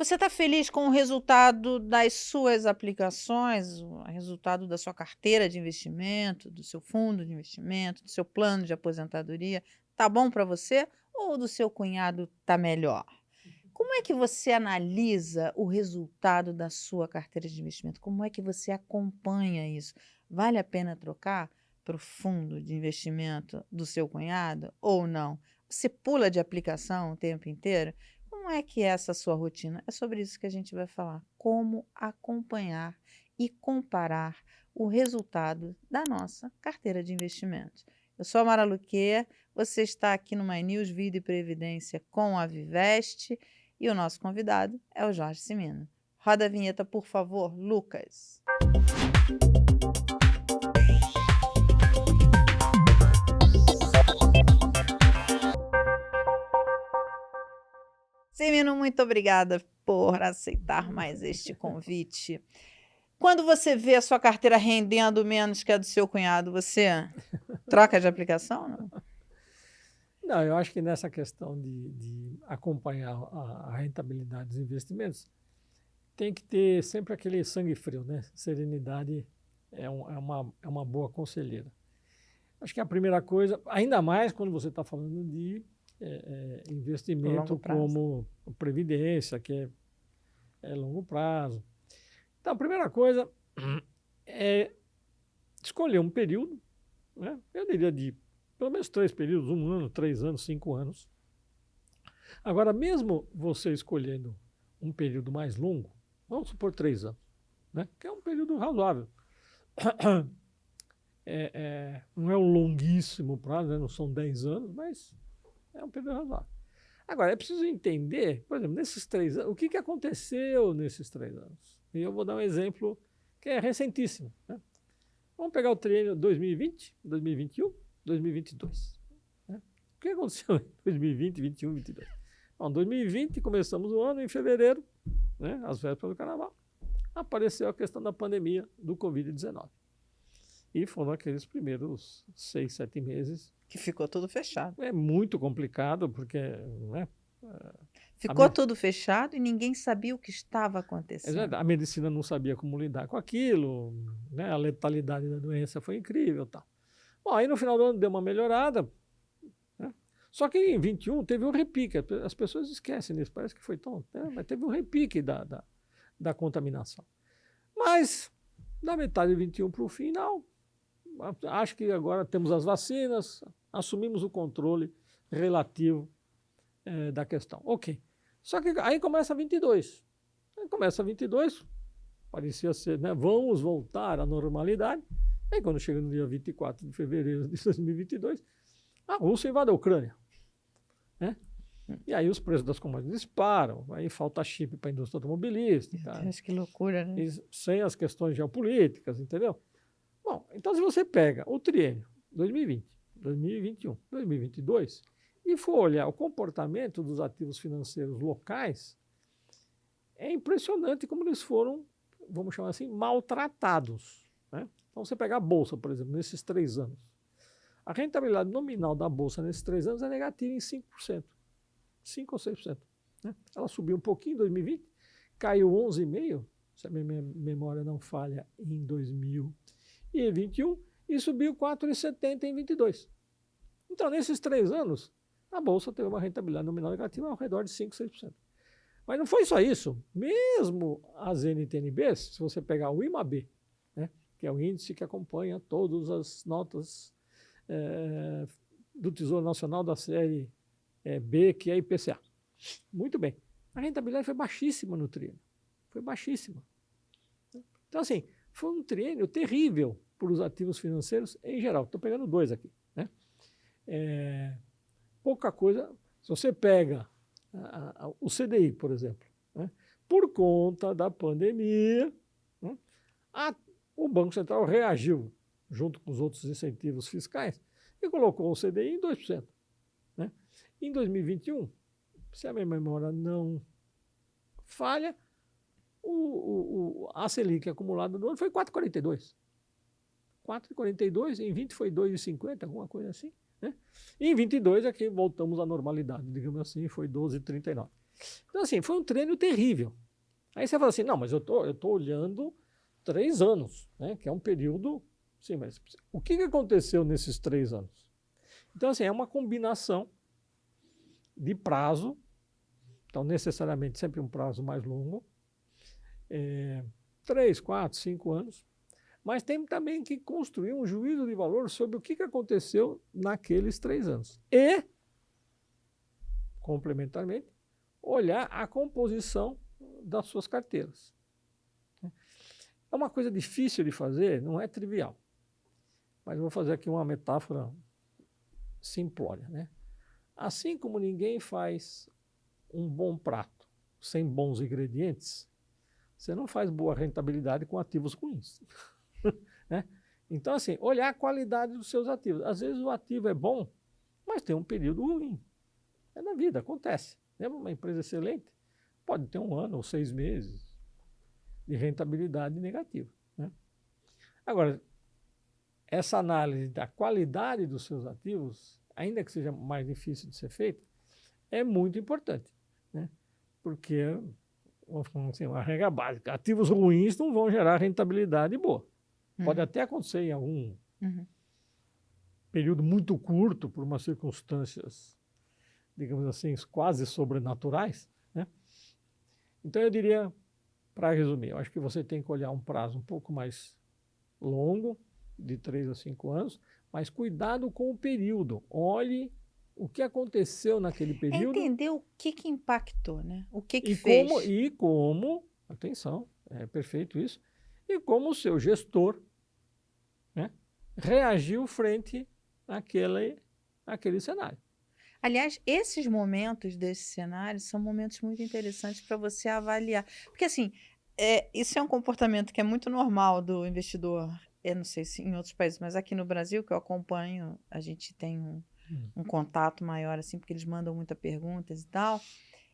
Você está feliz com o resultado das suas aplicações, o resultado da sua carteira de investimento, do seu fundo de investimento, do seu plano de aposentadoria? Tá bom para você ou o do seu cunhado tá melhor? Como é que você analisa o resultado da sua carteira de investimento? Como é que você acompanha isso? Vale a pena trocar para o fundo de investimento do seu cunhado ou não? Você pula de aplicação o tempo inteiro? Como é que é essa sua rotina? É sobre isso que a gente vai falar. Como acompanhar e comparar o resultado da nossa carteira de investimentos. Eu sou a Mara Luque, você está aqui no My News Vida e Previdência com a Viveste. E o nosso convidado é o Jorge Cimino. Roda a vinheta, por favor, Lucas. Cimino, muito obrigada por aceitar mais este convite. Quando você vê a sua carteira rendendo menos que a do seu cunhado, você troca de aplicação? Não? Não, eu acho que nessa questão de acompanhar a rentabilidade dos investimentos, tem que ter sempre aquele sangue frio, né? Serenidade é uma boa conselheira. Acho que a primeira coisa, ainda mais quando você está falando de investimento Longo prazo. como previdência, que é longo prazo. Então, a primeira coisa é escolher um período, né? Eu diria de pelo menos 3 períodos, 1 ano, 3 anos, 5 anos. Agora, mesmo você escolhendo um período mais longo, vamos supor 3 anos, né? Que é um período razoável. Não é um longuíssimo prazo, né? Não são 10 anos, mas é um período razoável. Agora, é preciso entender, por exemplo, nesses 3 anos, o que aconteceu nesses 3 anos. E eu vou dar um exemplo que é recentíssimo, né? Vamos pegar o triênio 2020, 2021, 2022. Né? O que aconteceu em 2020, 2021, 2022? Bom, 2020, começamos o ano em fevereiro, né, às vésperas do carnaval, apareceu a questão da pandemia do Covid-19. E foram aqueles primeiros 6, 7 meses. Que ficou tudo fechado. É muito complicado, porque, né, Ficou tudo fechado e ninguém sabia o que estava acontecendo. a medicina não sabia como lidar com aquilo, né, a letalidade da doença foi incrível, tal. Bom, aí no final do ano deu uma melhorada, né? Só que em 21 teve um repique, as pessoas esquecem disso, parece que foi tão, né? Mas teve um repique da contaminação. Mas, da metade de 21 para o final, acho que agora temos as vacinas, assumimos o controle relativo da questão. Ok. Só que aí começa 22. Aí começa 22, parecia ser, né, vamos voltar à normalidade. Aí quando chega no dia 24 de fevereiro de 2022, a Rússia invade a Ucrânia, né? E aí os preços das commodities disparam, aí falta chip para a indústria automobilística. Meu Deus, que loucura, né? Sem as questões geopolíticas, entendeu? Bom, então se você pega o triênio 2020, 2021, 2022 e for olhar o comportamento dos ativos financeiros locais, é impressionante como eles foram, vamos chamar assim, maltratados, né? Então, você pegar a Bolsa, por exemplo, nesses 3 anos, a rentabilidade nominal da Bolsa nesses 3 anos é negativa em 5%, 5 ou 6%. Né? Ela subiu um pouquinho em 2020, caiu 11,5%, se a minha memória não falha, em 2021, e subiu 4,70% em 22. Então, nesses 3 anos, a Bolsa teve uma rentabilidade nominal negativa ao redor de 5, 6%. Mas não foi só isso. Mesmo as NTNBs, se você pegar o IMAB, né, que é o índice que acompanha todas as notas do Tesouro Nacional da série B, que é IPCA. Muito bem. A rentabilidade foi baixíssima no triênio. Foi baixíssima. Então, assim, foi um triênio terrível para os ativos financeiros em geral. Estou pegando 2 aqui. Né? Pouca coisa. Se você pega o CDI, por exemplo, né? Por conta da pandemia, né? O Banco Central reagiu, junto com os outros incentivos fiscais, e colocou o CDI em 2%. Né? Em 2021, se a minha memória não falha, a Selic acumulada do ano foi 4,42. 4,42, em 20 foi 2,50, alguma coisa assim. Né? E em 22 aqui voltamos à normalidade, digamos assim, foi 12,39. Então, assim, foi um treino terrível. Aí você fala assim, não, mas eu tô olhando 3 anos, né? Que é um período... Sim, mas o que aconteceu nesses 3 anos? Então, assim, é uma combinação de prazo, então necessariamente sempre um prazo mais longo, 3, 4, 5 anos, mas tem também que construir um juízo de valor sobre o que aconteceu naqueles 3 anos. E, complementarmente, olhar a composição das suas carteiras. É uma coisa difícil de fazer, não é trivial. Mas eu vou fazer aqui uma metáfora simplória, né? Assim como ninguém faz um bom prato sem bons ingredientes, você não faz boa rentabilidade com ativos ruins. Né? Então, assim, olhar a qualidade dos seus ativos. Às vezes o ativo é bom, mas tem um período ruim. É na vida, acontece. Lembra uma empresa excelente? Pode ter 1 ano ou 6 meses de rentabilidade negativa. Né? Agora, essa análise da qualidade dos seus ativos, ainda que seja mais difícil de ser feita, é muito importante. Né? Porque, assim, uma regra básica, ativos ruins não vão gerar rentabilidade boa. Pode até acontecer em algum período muito curto, por umas circunstâncias, digamos assim, quase sobrenaturais. Né? Então, eu diria, para resumir, eu acho que você tem que olhar um prazo um pouco mais longo, de 3 a 5 anos, mas cuidado com o período. Olhe o que aconteceu naquele período. Entender o que impactou, né? O que e fez. como, atenção, é perfeito isso, e como o seu gestor, né, reagiu frente àquele cenário. Aliás, esses momentos desse cenário são momentos muito interessantes para você avaliar. Porque, assim, isso é um comportamento que é muito normal do investidor. Eu não sei se em outros países, mas aqui no Brasil, que eu acompanho, a gente tem um contato maior, assim, porque eles mandam muitas perguntas e tal.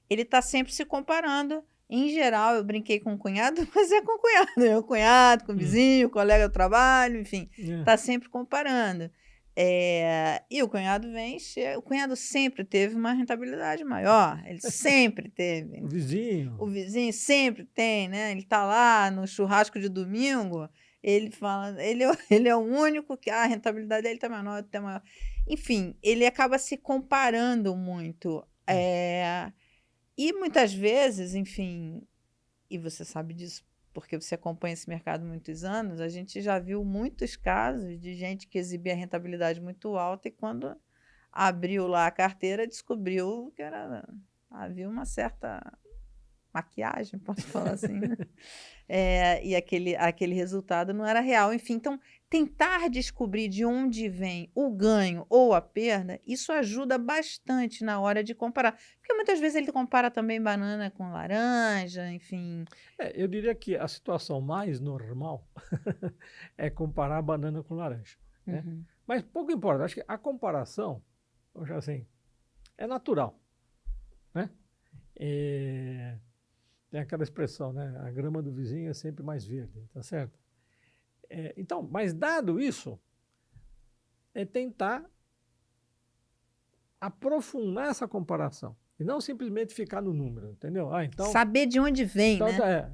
Ele está sempre se comparando. Em geral, eu brinquei com o cunhado, mas é com o cunhado. É o cunhado, com o vizinho, o colega do trabalho, enfim. Está sempre comparando. E o cunhado o cunhado sempre teve uma rentabilidade maior. Ele sempre teve. O vizinho. O vizinho sempre tem, né? Ele está lá no churrasco de domingo, ele fala, ele é o único que a rentabilidade dele está menor, está maior. Enfim, ele acaba se comparando muito. E muitas vezes, enfim, e você sabe disso porque você acompanha esse mercado há muitos anos, a gente já viu muitos casos de gente que exibia rentabilidade muito alta e quando abriu lá a carteira descobriu que havia uma certa maquiagem, posso falar assim, né? E aquele resultado não era real. Enfim, então, tentar descobrir de onde vem o ganho ou a perda, isso ajuda bastante na hora de comparar. Porque muitas vezes ele compara também banana com laranja, enfim. Eu diria que a situação mais normal é comparar banana com laranja. Né? Mas pouco importa, acho que a comparação, assim, é natural. Né? Tem aquela expressão, né? A grama do vizinho é sempre mais verde, tá certo? Então, mas dado isso, é tentar aprofundar essa comparação e não simplesmente ficar no número, entendeu? Então, saber de onde vem, então, né?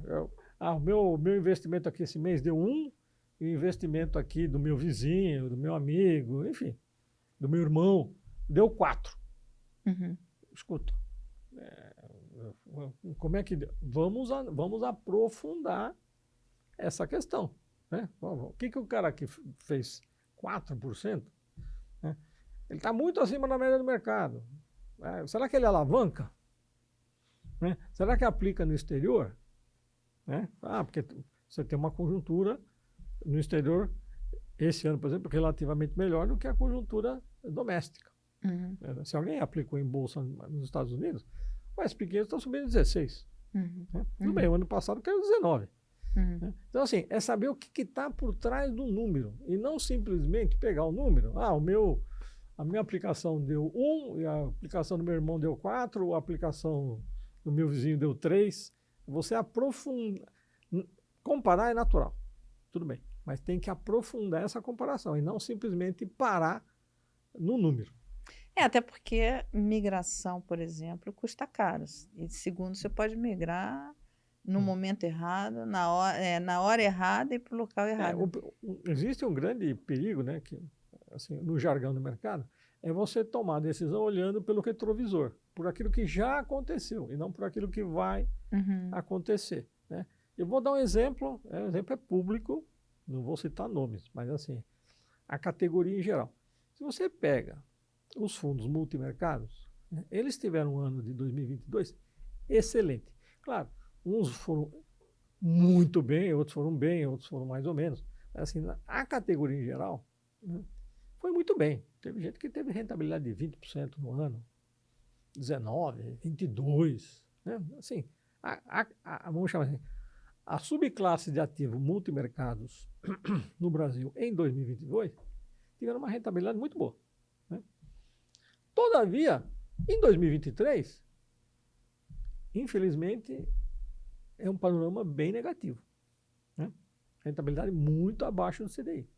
O meu investimento aqui esse mês deu 1, e o investimento aqui do meu vizinho, do meu amigo, enfim, do meu irmão, deu 4. Escuta, como é que vamos aprofundar essa questão, né? O que o cara aqui fez 4%, né? Ele está muito acima da média do mercado. Será que ele alavanca? Né? Será que aplica no exterior? Né? Porque você tem uma conjuntura no exterior esse ano, por exemplo, relativamente melhor do que a conjuntura doméstica. Se alguém aplicou em bolsa nos Estados Unidos, o S&P 500 está subindo 16. Né? Tudo bem, o ano passado caiu 19. Né? Então, assim, é saber o que está por trás do número e não simplesmente pegar o número. A minha aplicação deu 1, e a aplicação do meu irmão deu 4, a aplicação do meu vizinho deu 3. Você aprofundar. Comparar é natural, tudo bem, mas tem que aprofundar essa comparação e não simplesmente parar no número. Até porque migração, por exemplo, custa caro. E segundo, você pode migrar no Hum. momento errado, na hora errada e para o local É, errado. existe um grande perigo, né, que, assim, no jargão do mercado, é você tomar a decisão olhando pelo retrovisor, por aquilo que já aconteceu e não por aquilo que vai Uhum. acontecer, né? Eu vou dar um exemplo, o exemplo é público, não vou citar nomes, mas assim, a categoria em geral. Se você pega os fundos multimercados, né, eles tiveram um ano de 2022 excelente. Claro, uns foram muito bem, outros foram mais ou menos. Mas, assim, a categoria em geral, né, foi muito bem. Teve gente que teve rentabilidade de 20% no ano, 19%, 22%. Né? Assim, vamos chamar assim, a subclasse de ativo multimercados no Brasil em 2022 tiveram uma rentabilidade muito boa. Né? Todavia, em 2023, infelizmente, é um panorama bem negativo. Né? Rentabilidade muito abaixo do CDI.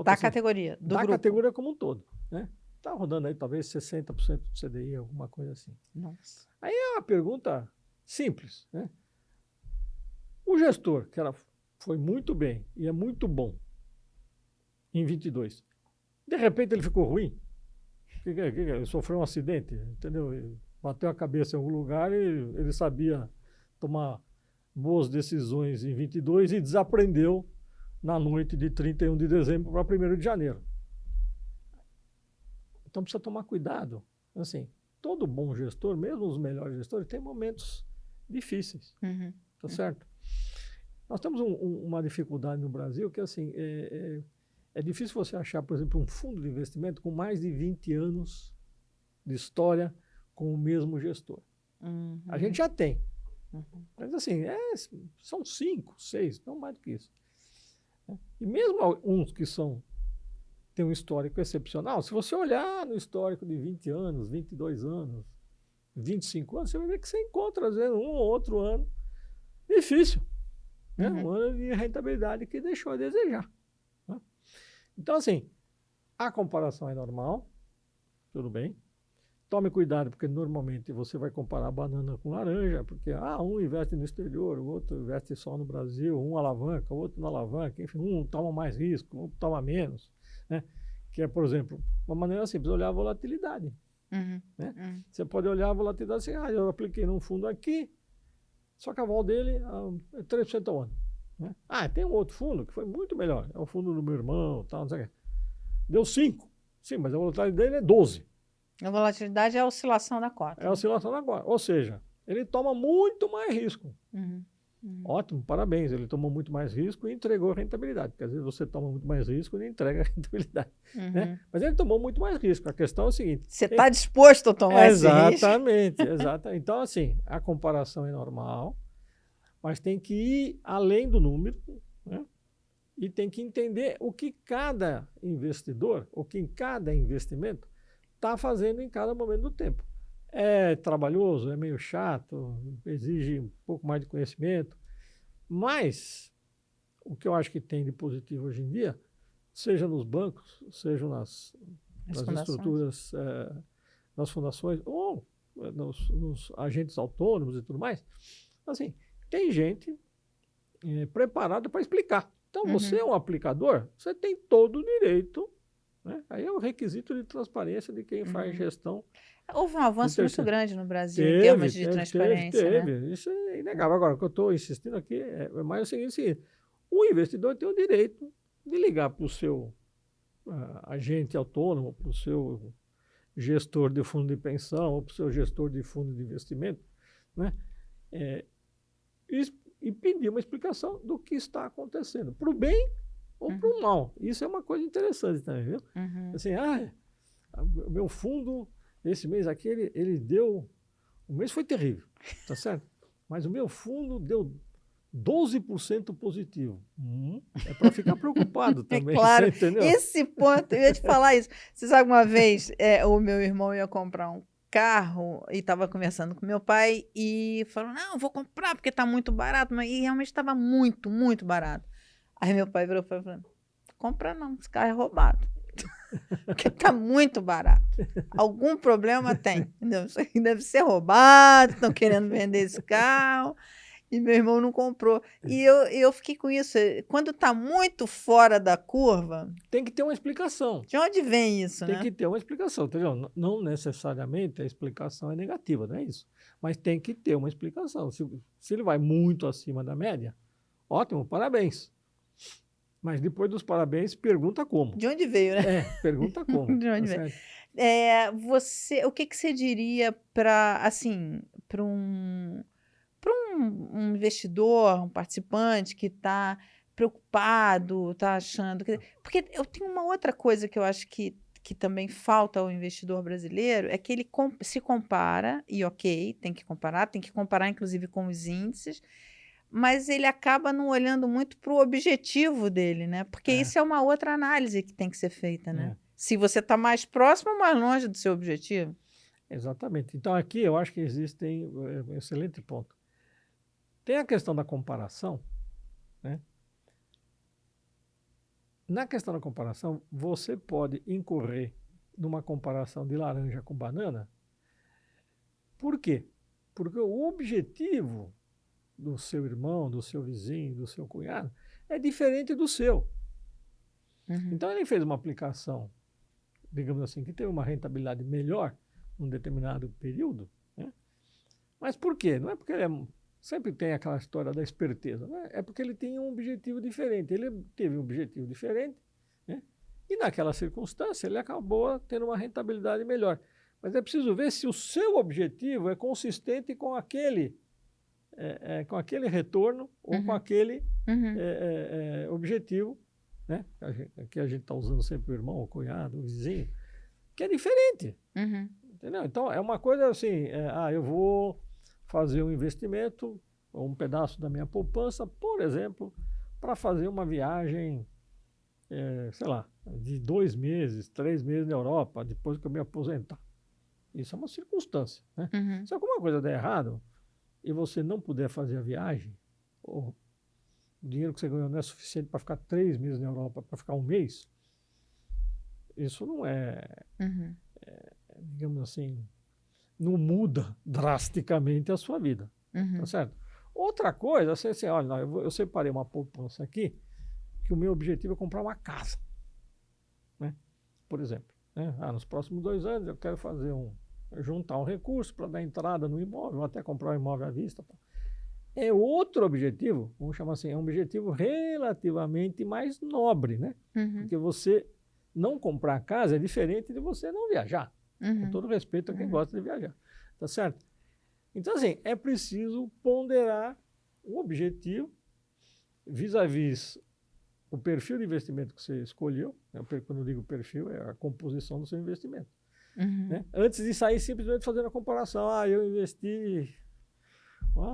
Da categoria, do da grupo. categoria como um todo. Né? Está rodando aí talvez 60% do CDI, alguma coisa assim. Nossa. Aí é uma pergunta simples. Né? O gestor, que foi muito bem e é muito bom em 22, de repente ele ficou ruim. Ele sofreu um acidente, entendeu? Ele bateu a cabeça em algum lugar e ele sabia tomar boas decisões em 22 e desaprendeu na noite de 31 de dezembro para 1º de janeiro. Então precisa tomar cuidado. Assim, todo bom gestor, mesmo os melhores gestores, tem momentos difíceis. Uhum. Tá certo? Nós temos uma dificuldade no Brasil que assim, é difícil você achar, por exemplo, um fundo de investimento com mais de 20 anos de história com o mesmo gestor. Uhum. A gente já tem. Uhum. Mas assim, são 5, 6, não mais do que isso. E mesmo uns que têm um histórico excepcional, se você olhar no histórico de 20 anos, 22 anos, 25 anos, você vai ver que você encontra, às vezes, um ou outro ano difícil. Né? Um ano de rentabilidade que deixou a desejar. Né? Então, assim, a comparação é normal, tudo bem. Tome cuidado, porque normalmente você vai comparar banana com laranja, porque um investe no exterior, o outro investe só no Brasil, um alavanca, o outro não alavanca, enfim, um toma mais risco, um toma menos. Né? Que é, por exemplo, uma maneira simples, olhar a volatilidade. Uhum. Né? Uhum. Você pode olhar a volatilidade e assim, eu apliquei num fundo aqui, só que a vol dele é 3% ao ano. Né? Tem um outro fundo que foi muito melhor, é o fundo do meu irmão, tal, não sei o quê. Deu 5%. Sim, mas a volatilidade dele é 12%. A volatilidade é a oscilação da cota. É a oscilação da cota. Ou seja, ele toma muito mais risco. Uhum. Uhum. Ótimo, parabéns. Ele tomou muito mais risco e entregou a rentabilidade. Porque às vezes você toma muito mais risco e não entrega a rentabilidade. Uhum. Né? Mas ele tomou muito mais risco. A questão é o seguinte. Você está disposto a tomar esse risco? Exatamente. Então, assim, a comparação é normal, mas tem que ir além do número, né? E tem que entender o que cada investidor, o que em cada investimento está fazendo em cada momento do tempo. É trabalhoso, é meio chato, exige um pouco mais de conhecimento, mas o que eu acho que tem de positivo hoje em dia, seja nos bancos, seja nas estruturas, nas fundações, ou nos agentes autônomos e tudo mais, assim, tem gente preparada para explicar. Então, você é um aplicador, você tem todo o direito. Né? Aí é o requisito de transparência de quem faz gestão. Houve um avanço muito grande no Brasil em termos de transparência. Teve. Né? Isso é inegável. Agora, o que eu estou insistindo aqui é mais o seguinte: o investidor tem o direito de ligar para o seu agente autônomo, para o seu gestor de fundo de pensão, ou para o seu gestor de fundo de investimento, né? E pedir uma explicação do que está acontecendo, para o bem ou para o mal. Isso é uma coisa interessante também, viu? Assim, o meu fundo, esse mês aqui, ele deu... O mês foi terrível, tá certo? Mas o meu fundo deu 12% positivo. É para ficar preocupado também, claro, você entendeu? Esse ponto, eu ia te falar isso. Você sabe, uma vez, o meu irmão ia comprar um carro e estava conversando com meu pai e falou, não, vou comprar porque está muito barato. E realmente estava muito, muito barato. Aí meu pai virou e falou, compra não, esse carro é roubado. porque está muito barato. Algum problema tem. Entendeu? Isso aqui deve ser roubado, estão querendo vender esse carro. E meu irmão não comprou. E eu fiquei com isso. Quando está muito fora da curva, Tem que ter uma explicação. de onde vem isso, Tem né? que ter uma explicação, entendeu? Não necessariamente a explicação é negativa, não é isso. Mas tem que ter uma explicação. Se ele vai muito acima da média, ótimo, parabéns. Mas depois dos parabéns, pergunta como. De onde veio, né? Pergunta como. De onde tá veio? certo? O que você diria para assim, para um investidor, um participante que está preocupado, está achando. Porque eu tenho uma outra coisa que eu acho que também falta ao investidor brasileiro, é que ele se compara, e ok, tem que comparar inclusive com os índices, mas ele acaba não olhando muito para o objetivo dele, né? Porque É. isso é uma outra análise que tem que ser feita, né? É. Se você está mais próximo ou mais longe do seu objetivo. Exatamente. Então, aqui eu acho que existem um excelente ponto. Tem a questão da comparação, né? Na questão da comparação, você pode incorrer numa comparação de laranja com banana. Por quê? Porque o objetivo do seu irmão, do seu vizinho, do seu cunhado, é diferente do seu. Uhum. Então, ele fez uma aplicação, digamos assim, que teve uma rentabilidade melhor num determinado período, né? Mas por quê? Não é porque ele sempre tem aquela história da esperteza, né? É porque ele tem um objetivo diferente. Ele teve um objetivo diferente, né? E naquela circunstância ele acabou tendo uma rentabilidade melhor. Mas é preciso ver se o seu objetivo é consistente com aquele retorno ou com aquele objetivo, né? Aqui a gente está usando sempre o irmão, o cunhado, o vizinho, que é diferente. Entendeu? Então, é uma coisa assim, eu vou fazer um investimento, ou um pedaço da minha poupança, por exemplo, para fazer uma viagem, sei lá, de 2 meses, 3 meses na Europa, depois que eu me aposentar. Isso é uma circunstância, né? Se alguma coisa der errado e você não puder fazer a viagem, ou o dinheiro que você ganhou não é suficiente para ficar 3 meses na Europa, para ficar 1 mês, isso não digamos assim, não muda drasticamente a sua vida, tá certo? Outra coisa, assim, olha, eu separei uma poupança aqui, que o meu objetivo é comprar uma casa, né? Por exemplo, né? Nos próximos 2 anos eu quero juntar um recurso para dar entrada no imóvel, ou até comprar um imóvel à vista. É outro objetivo, vamos chamar assim, é um objetivo relativamente mais nobre, né? Porque você não comprar casa é diferente de você não viajar. Com todo respeito a quem gosta de viajar, tá certo? Então, assim, é preciso ponderar o objetivo vis-à-vis o perfil de investimento que você escolheu, né? Quando eu digo perfil, é a composição do seu investimento. Né? Antes de sair simplesmente fazendo a comparação, eu investi,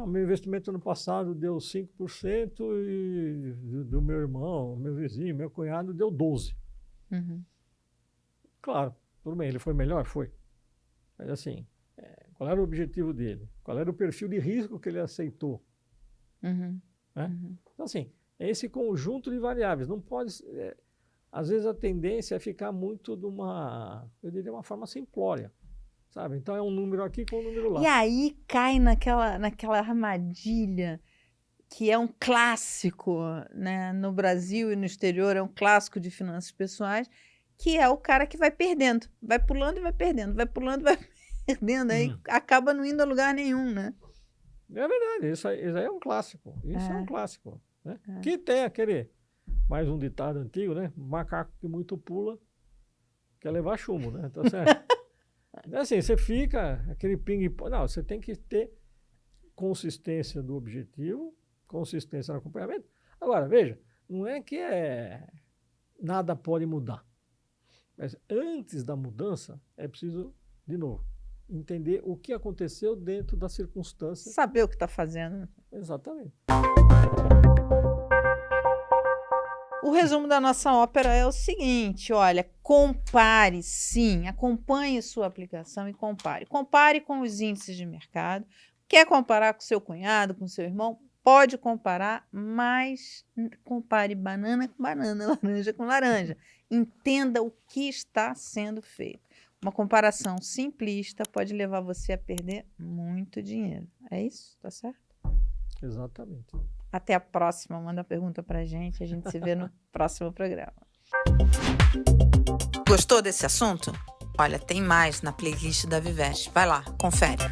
meu investimento no passado deu 5% e do meu irmão, meu vizinho, meu cunhado deu 12%. Claro, tudo bem, ele foi melhor? Foi. Mas assim, qual era o objetivo dele? Qual era o perfil de risco que ele aceitou? Né? Então, assim, é esse conjunto de variáveis. Não pode... às vezes a tendência é ficar muito eu diria, uma forma simplória, sabe? Então é um número aqui com um número lá. E aí cai naquela armadilha que é um clássico, né? No Brasil e no exterior, é um clássico de finanças pessoais, que é o cara que vai perdendo, vai pulando e vai perdendo, vai pulando e vai perdendo, aí acaba não indo a lugar nenhum, né? É verdade, isso aí é um clássico. Isso é um clássico, né? Que tem aquele, mais um ditado antigo, né? Macaco que muito pula quer levar chumbo, né? Tá certo? Assim, você fica aquele ping-pong. Não, você tem que ter consistência do objetivo, consistência no acompanhamento. Agora, veja, não é que nada pode mudar. Mas antes da mudança, é preciso, de novo, entender o que aconteceu dentro da circunstância. Saber o que está fazendo. Exatamente. O resumo da nossa ópera é o seguinte, olha, compare sim, acompanhe sua aplicação e compare. Compare com os índices de mercado. Quer comparar com seu cunhado, com seu irmão? pode comparar, mas compare banana com banana, laranja com laranja. Entenda o que está sendo feito. Uma comparação simplista pode levar você a perder muito dinheiro. É isso? Tá certo? Exatamente. Até a próxima. Manda a pergunta pra gente. A gente se vê no próximo programa. Gostou desse assunto? Olha, tem mais na playlist da Vivest. Vai lá, confere.